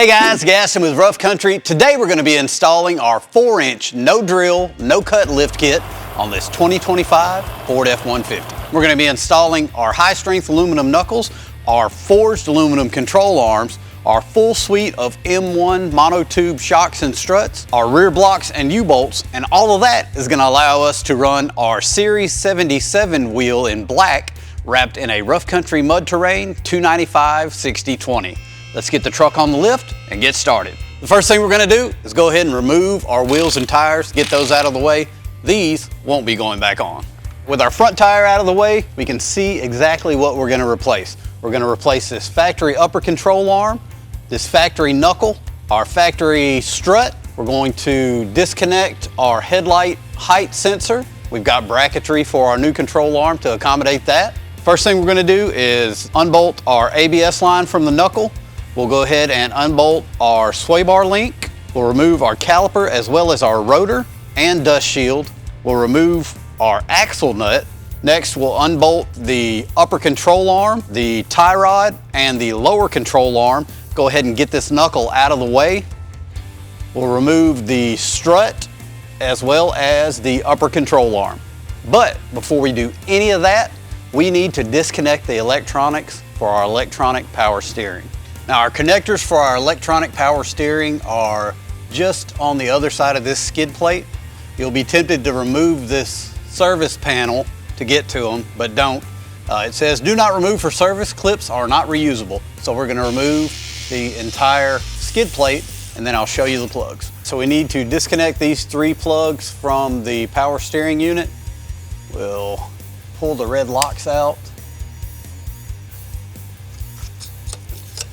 Hey guys, Gaston with Rough Country. Today we're going to be installing our 4-inch no drill, no cut lift kit on this 2025 Ford F-150. We're going to be installing our high strength aluminum knuckles, our forged aluminum control arms, our full suite of M1 monotube shocks and struts, our rear blocks and U-bolts, and all of that is going to allow us to run our Series 77 wheel in black wrapped in a Rough Country mud terrain 295 60/20. Let's get the truck on the lift and get started. The first thing we're going to do is go ahead and remove our wheels and tires, get those out of the way. These won't be going back on. With our front tire out of the way, we can see exactly what we're going to replace. We're going to replace this factory upper control arm, this factory knuckle, our factory strut. We're going to disconnect our headlight height sensor. We've got bracketry for our new control arm to accommodate that. First thing we're going to do is unbolt our ABS line from the knuckle. We'll go ahead and unbolt our sway bar link. We'll remove our caliper as well as our rotor and dust shield. We'll remove our axle nut. Next, we'll unbolt the upper control arm, the tie rod, and the lower control arm. Go ahead and get this knuckle out of the way. We'll remove the strut as well as the upper control arm. But before we do any of that, we need to disconnect the electronics for our electronic power steering. Now, our connectors for our electronic power steering are just on the other side of this skid plate. You'll be tempted to remove this service panel to get to them, but don't. It says do not remove for service. Clips are not reusable. So we're going to remove the entire skid plate and then I'll show you the plugs. So we need to disconnect these 3 plugs from the power steering unit. We'll pull the red locks out.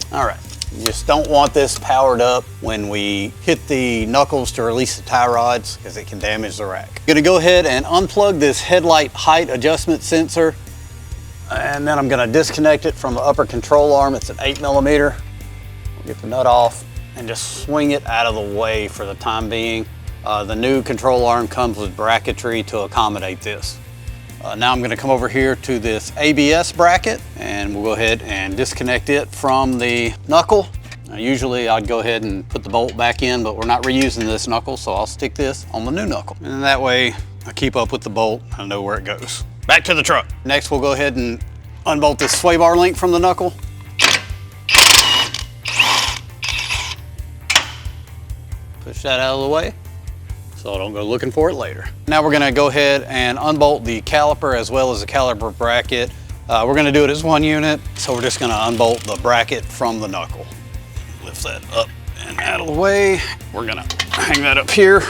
All right, you just don't want this powered up when we hit the knuckles to release the tie rods because it can damage the rack. I'm gonna go ahead and unplug this headlight height adjustment sensor, and then I'm gonna disconnect it from the upper control arm. It's an 8mm. We'll get the nut off and just swing it out of the way for the time being. The new control arm comes with bracketry to accommodate this. Now I'm going to come over here to this ABS bracket and we'll go ahead and disconnect it from the knuckle. Usually I'd go ahead and put the bolt back in, but we're not reusing this knuckle, so I'll stick this on the new knuckle. And that way I keep up with the bolt, I know where it goes. Back to the truck. Next we'll go ahead and unbolt this sway bar link from the knuckle. Push that out of the way, so I don't go looking for it later. Now we're gonna go ahead and unbolt the caliper as well as the caliper bracket. We're gonna do it as one unit, so we're just gonna unbolt the bracket from the knuckle. Lift that up and out of the way. We're gonna hang that up here.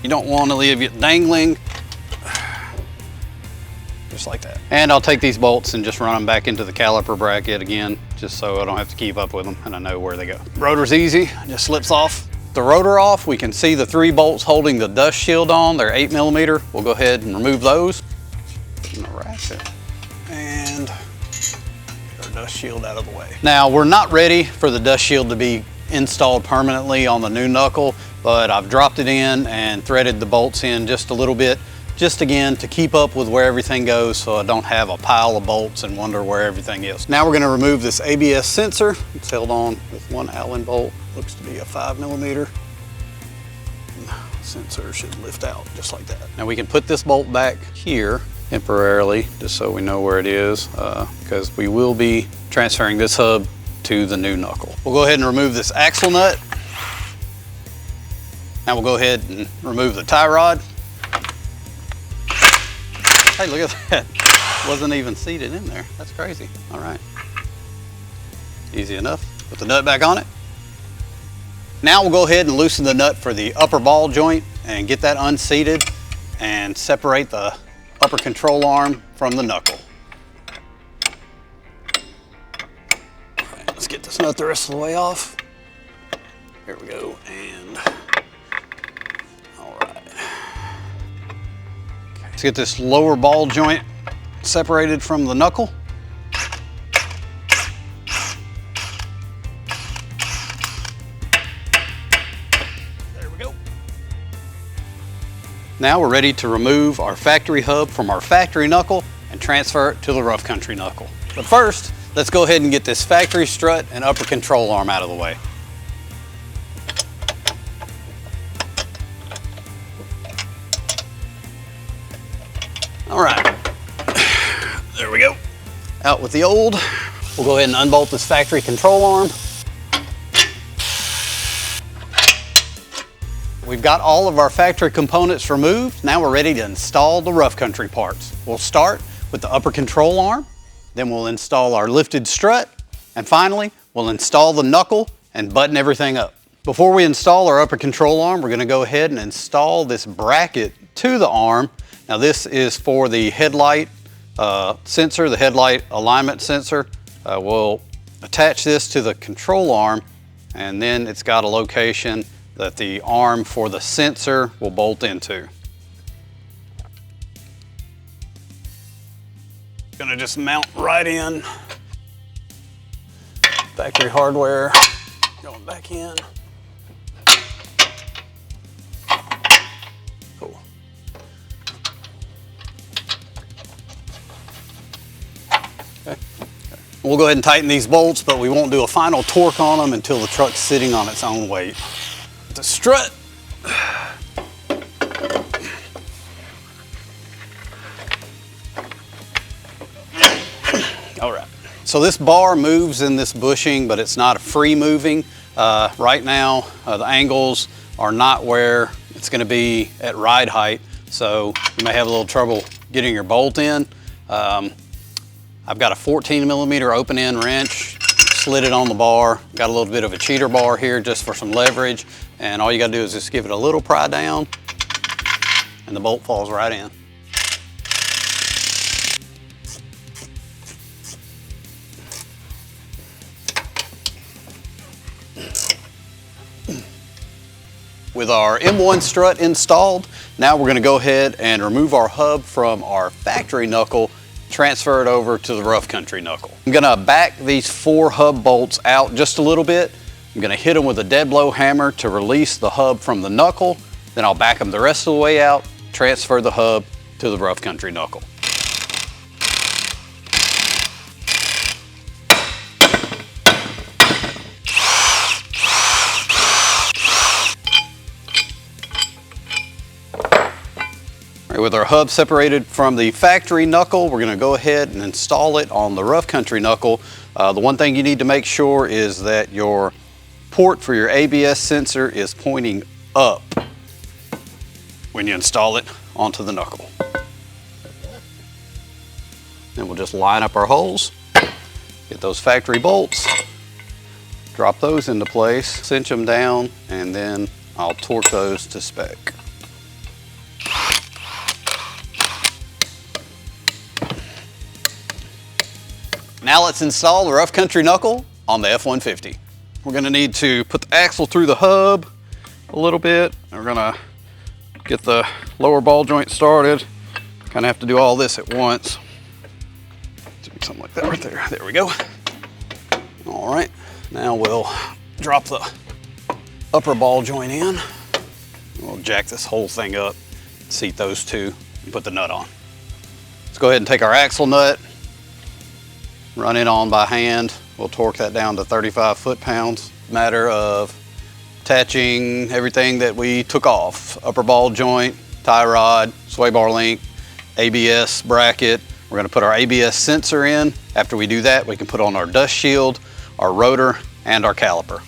You don't wanna leave it dangling. Just like that. And I'll take these bolts and just run them back into the caliper bracket again, just so I don't have to keep up with them and I know where they go. Rotor's easy, it just slips off. The rotor off, we can see the 3 bolts holding the dust shield on. They're 8mm. We'll go ahead and remove those. And get our dust shield out of the way. Now, we're not ready for the dust shield to be installed permanently on the new knuckle, but I've dropped it in and threaded the bolts in just a little bit, just again to keep up with where everything goes so I don't have a pile of bolts and wonder where everything is. Now we're going to remove this ABS sensor. It's held on with 1 Allen bolt. Looks to be a 5mm. Sensor should lift out just like that. Now we can put this bolt back here temporarily just so we know where it is because we will be transferring this hub to the new knuckle. We'll go ahead and remove this axle nut. Now we'll go ahead and remove the tie rod. Hey, look at that. Wasn't even seated in there. That's crazy. All right. Easy enough. Put the nut back on it. Now we'll go ahead and loosen the nut for the upper ball joint and get that unseated and separate the upper control arm from the knuckle. All right, let's get this nut the rest of the way off. Here we go. And all right. Okay. Let's get this lower ball joint separated from the knuckle. Now we're ready to remove our factory hub from our factory knuckle and transfer it to the Rough Country knuckle. But first, let's go ahead and get this factory strut and upper control arm out of the way. All right, there we go. Out with the old. We'll go ahead and unbolt this factory control arm. We've got all of our factory components removed. Now we're ready to install the rough country parts. We'll start with the upper control arm, then we'll install our lifted strut, and finally, we'll install the knuckle and button everything up. Before we install our upper control arm, we're gonna go ahead and install this bracket to the arm. Now this is for the headlight sensor, the headlight alignment sensor. We'll attach this to the control arm, and then it's got a location that the arm for the sensor will bolt into. Gonna just mount right in. Factory hardware going back in. Cool. Okay. We'll go ahead and tighten these bolts, but we won't do a final torque on them until the truck's sitting on its own weight. The strut. All right, so this bar moves in this bushing, but it's not free moving. Right now, the angles are not where it's gonna be at ride height, so you may have a little trouble getting your bolt in. I've got a 14mm open end wrench, slid it on the bar, got a little bit of a cheater bar here just for some leverage, and all you gotta do is just give it a little pry down and the bolt falls right in. With our M1 strut installed, now we're gonna go ahead and remove our hub from our factory knuckle, transfer it over to the rough country knuckle. I'm gonna back these 4 hub bolts out just a little bit. I'm gonna hit them with a dead blow hammer to release the hub from the knuckle. Then I'll back them the rest of the way out, transfer the hub to the rough country knuckle. With our hub separated from the factory knuckle, we're gonna go ahead and install it on the rough country knuckle. The one thing you need to make sure is that your port for your ABS sensor is pointing up when you install it onto the knuckle. Then we'll just line up our holes, get those factory bolts, drop those into place, cinch them down, and then I'll torque those to spec. Now let's install the rough country knuckle on the F-150. We're gonna need to put the axle through the hub a little bit. We're gonna get the lower ball joint started. Kind of have to do all this at once. Something like that right there. There we go. All right, now we'll drop the upper ball joint in. We'll jack this whole thing up, seat those two, and put the nut on. Let's go ahead and take our axle nut, run it on by hand. We'll torque that down to 35 foot-pounds. Matter of attaching everything that we took off. Upper ball joint, tie rod, sway bar link, ABS bracket. We're gonna put our ABS sensor in. After we do that, we can put on our dust shield, our rotor, and our caliper.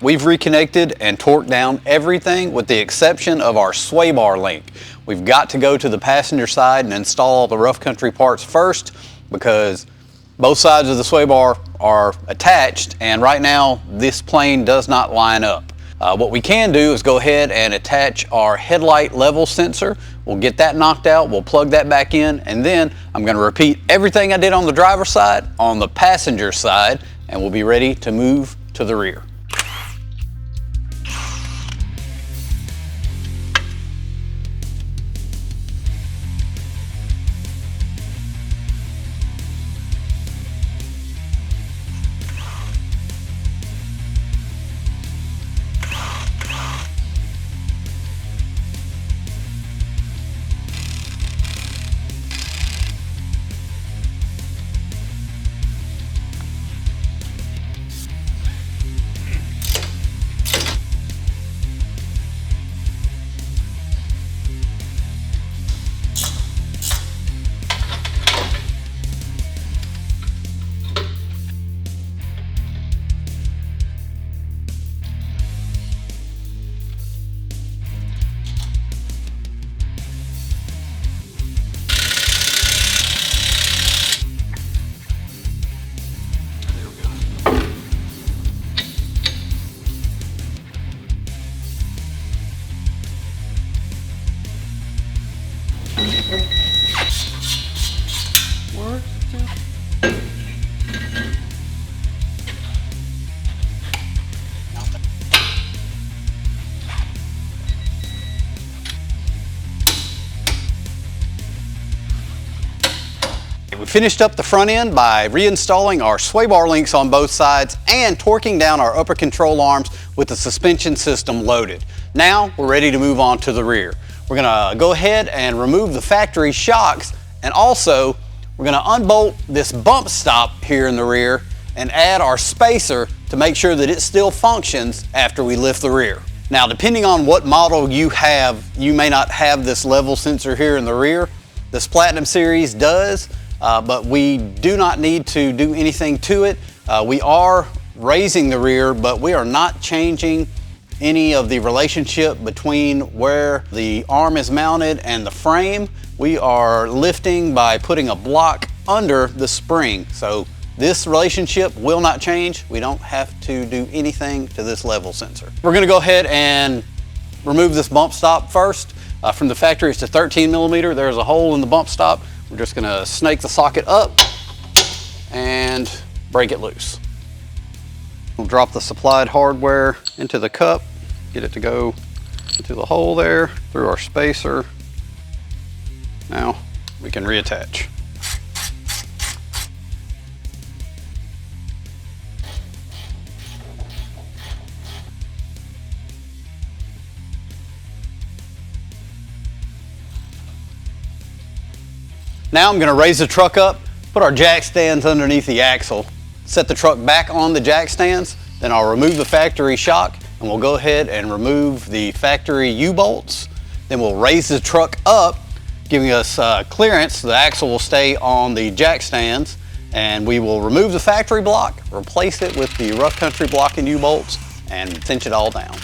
we've reconnected and torqued down everything with the exception of our sway bar link. We've got to go to the passenger side and install all the rough country parts first because both sides of the sway bar are attached, and right now this plane does not line up. What we can do is go ahead and attach our headlight level sensor. We'll get that knocked out, we'll plug that back in, and then I'm going to repeat everything I did on the driver's side on the passenger side, and we'll be ready to move to the rear. We finished up the front end by reinstalling our sway bar links on both sides and torquing down our upper control arms with the suspension system loaded. Now we're ready to move on to the rear. We're going to go ahead and remove the factory shocks, and also we're going to unbolt this bump stop here in the rear and add our spacer to make sure that it still functions after we lift the rear. Now, depending on what model you have, you may not have this level sensor here in the rear. This Platinum Series does, but we do not need to do anything to it. We are raising the rear, but we are not changing any of the relationship between where the arm is mounted and the frame. We are lifting by putting a block under the spring. So this relationship will not change. We don't have to do anything to this level sensor. We're gonna go ahead and remove this bump stop first. From the factory, it's a 13 millimeter. There's a hole in the bump stop. We're just gonna snake the socket up and break it loose. We'll drop the supplied hardware into the cup, get it to go into the hole there through our spacer. Now we can reattach. Now I'm going to raise the truck up, put our jack stands underneath the axle, set the truck back on the jack stands, then I'll remove the factory shock, and we'll go ahead and remove the factory U-bolts. Then we'll raise the truck up, giving us clearance. The axle will stay on the jack stands, and we will remove the factory block, replace it with the rough country block and U-bolts, and cinch it all down.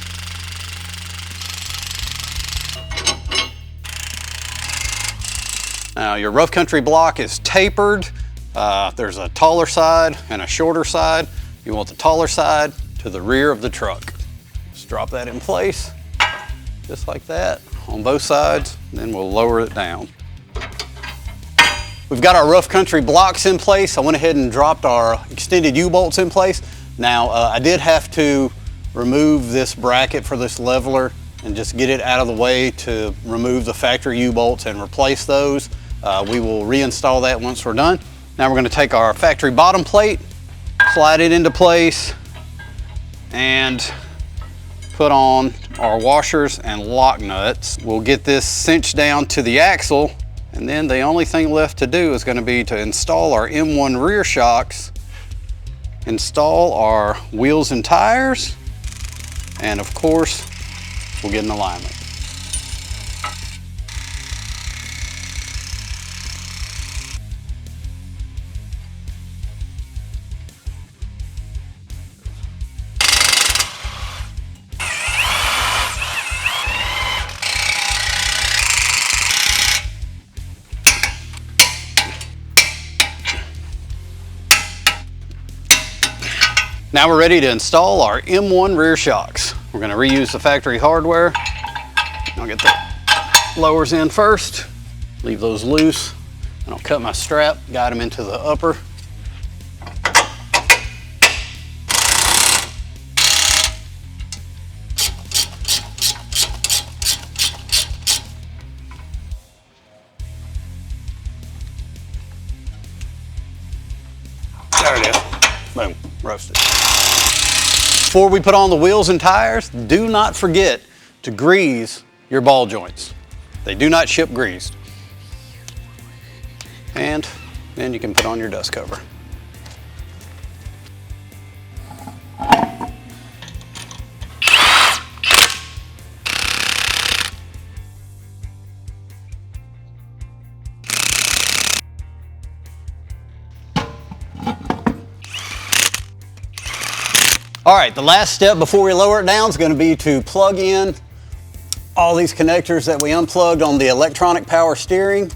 Now, your rough country block is tapered. There's a taller side and a shorter side. You want the taller side to the rear of the truck. Just drop that in place, just like that, on both sides, and then we'll lower it down. We've got our rough country blocks in place. I went ahead and dropped our extended U-bolts in place. Now, I did have to remove this bracket for this leveler and just get it out of the way to remove the factory U-bolts and replace those. We will reinstall that once we're done. Now we're going to take our factory bottom plate, slide it into place, and put on our washers and lock nuts. We'll get this cinched down to the axle, and then the only thing left to do is going to be to install our M1 rear shocks, install our wheels and tires, and of course, we'll get in alignment. Now we're ready to install our M1 rear shocks. We're going to reuse the factory hardware. I'll get the lowers in first, leave those loose, and I'll cut my strap, guide them into the upper. There it is. Boom, roasted. Before we put on the wheels and tires, do not forget to grease your ball joints. They do not ship greased. And then you can put on your dust cover. All right, the last step before we lower it down is going to be to plug in all these connectors that we unplugged on the electronic power steering.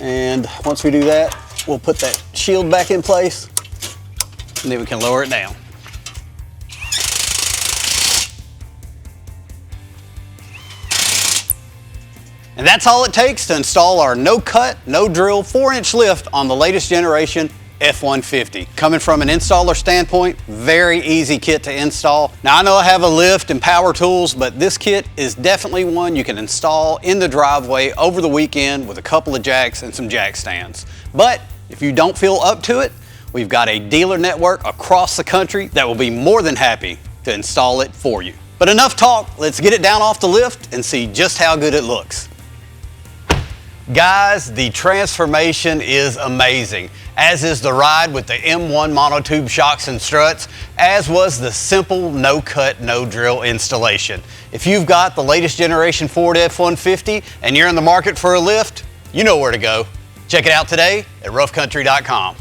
And once we do that, we'll put that shield back in place, and then we can lower it down. And that's all it takes to install our no cut, no drill 4-inch lift on the latest generation F-150. Coming from an installer standpoint, very easy kit to install. Now I know I have a lift and power tools, but this kit is definitely one you can install in the driveway over the weekend with a couple of jacks and some jack stands. But if you don't feel up to it, we've got a dealer network across the country that will be more than happy to install it for you. But enough talk, let's get it down off the lift and see just how good it looks. Guys, the transformation is amazing, as is the ride with the M1 monotube shocks and struts, as was the simple no cut, no drill installation. If you've got the latest generation Ford F-150 and you're in the market for a lift, you know where to go. Check it out today at roughcountry.com.